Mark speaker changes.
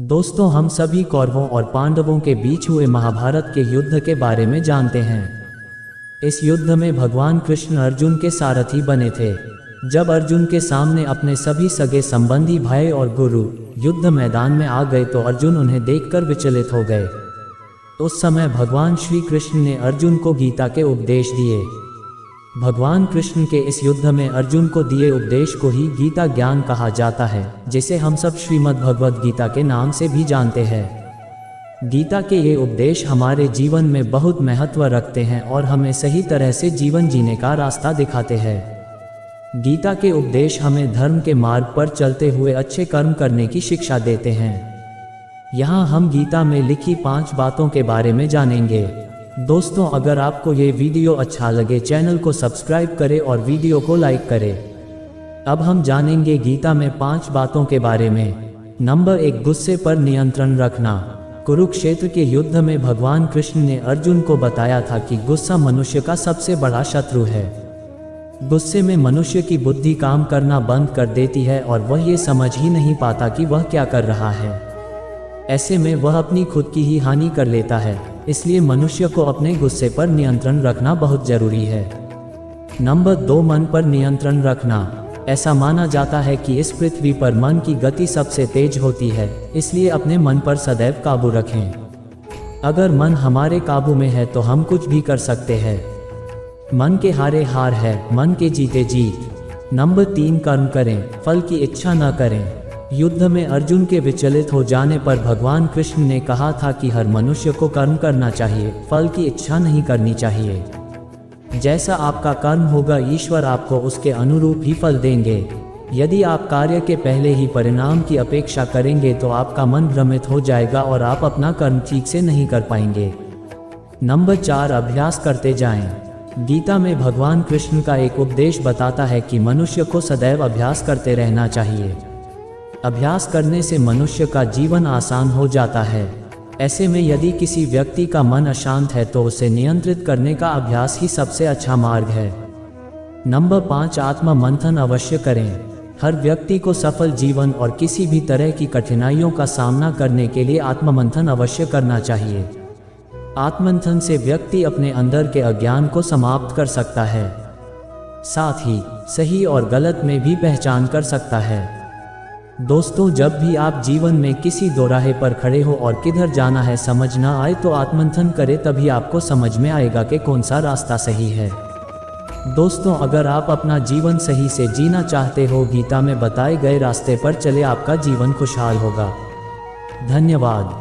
Speaker 1: दोस्तों, हम सभी कौरवों और पांडवों के बीच हुए महाभारत के युद्ध के बारे में जानते हैं। इस युद्ध में भगवान कृष्ण अर्जुन के सारथी बने थे। जब अर्जुन के सामने अपने सभी सगे संबंधी भाई और गुरु युद्ध मैदान में आ गए तो अर्जुन उन्हें देखकर विचलित हो गए। उस समय भगवान श्री कृष्ण ने अर्जुन को गीता के उपदेश दिए। भगवान कृष्ण के इस युद्ध में अर्जुन को दिए उपदेश को ही गीता ज्ञान कहा जाता है, जिसे हम सब श्रीमद् भगवद गीता के नाम से भी जानते हैं। गीता के ये उपदेश हमारे जीवन में बहुत महत्व रखते हैं और हमें सही तरह से जीवन जीने का रास्ता दिखाते हैं। गीता के उपदेश हमें धर्म के मार्ग पर चलते हुए अच्छे कर्म करने की शिक्षा देते हैं। यहाँ हम गीता में लिखी 5 बातों के बारे में जानेंगे। दोस्तों, अगर आपको ये वीडियो अच्छा लगे चैनल को सब्सक्राइब करें और वीडियो को लाइक करें। अब हम जानेंगे गीता में 5 बातों के बारे में। नंबर 1, गुस्से पर नियंत्रण रखना। कुरुक्षेत्र के युद्ध में भगवान कृष्ण ने अर्जुन को बताया था कि गुस्सा मनुष्य का सबसे बड़ा शत्रु है। गुस्से में मनुष्य की बुद्धि काम करना बंद कर देती है और वह ये समझ ही नहीं पाता कि वह क्या कर रहा है। ऐसे में वह अपनी खुद की ही हानि कर लेता है। इसलिए मनुष्य को अपने गुस्से पर नियंत्रण रखना बहुत जरूरी है। नंबर 2, मन पर नियंत्रण रखना। ऐसा माना जाता है कि इस पृथ्वी पर मन की गति सबसे तेज होती है, इसलिए अपने मन पर सदैव काबू रखें। अगर मन हमारे काबू में है तो हम कुछ भी कर सकते हैं। मन के हारे हार है, मन के जीते जीत। नंबर 3, कर्म करें, फल की इच्छा न करें। युद्ध में अर्जुन के विचलित हो जाने पर भगवान कृष्ण ने कहा था कि हर मनुष्य को कर्म करना चाहिए, फल की इच्छा नहीं करनी चाहिए। जैसा आपका कर्म होगा ईश्वर आपको उसके अनुरूप ही फल देंगे। यदि आप कार्य के पहले ही परिणाम की अपेक्षा करेंगे तो आपका मन भ्रमित हो जाएगा और आप अपना कर्म ठीक से नहीं कर पाएंगे। नंबर 4, अभ्यास करते जाएं। गीता में भगवान कृष्ण का एक उपदेश बताता है कि मनुष्य को सदैव अभ्यास करते रहना चाहिए। अभ्यास करने से मनुष्य का जीवन आसान हो जाता है। ऐसे में यदि किसी व्यक्ति का मन अशांत है तो उसे नियंत्रित करने का अभ्यास ही सबसे अच्छा मार्ग है। नंबर 5, आत्म मंथन अवश्य करें। हर व्यक्ति को सफल जीवन और किसी भी तरह की कठिनाइयों का सामना करने के लिए आत्म मंथन अवश्य करना चाहिए। आत्ममंथन से व्यक्ति अपने अंदर के अज्ञान को समाप्त कर सकता है, साथ ही सही और गलत में भी पहचान कर सकता है। दोस्तों, जब भी आप जीवन में किसी दोराहे पर खड़े हो और किधर जाना है समझ ना आए तो आत्ममंथन करें, तभी आपको समझ में आएगा कि कौन सा रास्ता सही है। दोस्तों, अगर आप अपना जीवन सही से जीना चाहते हो, गीता में बताए गए रास्ते पर चले, आपका जीवन खुशहाल होगा। धन्यवाद।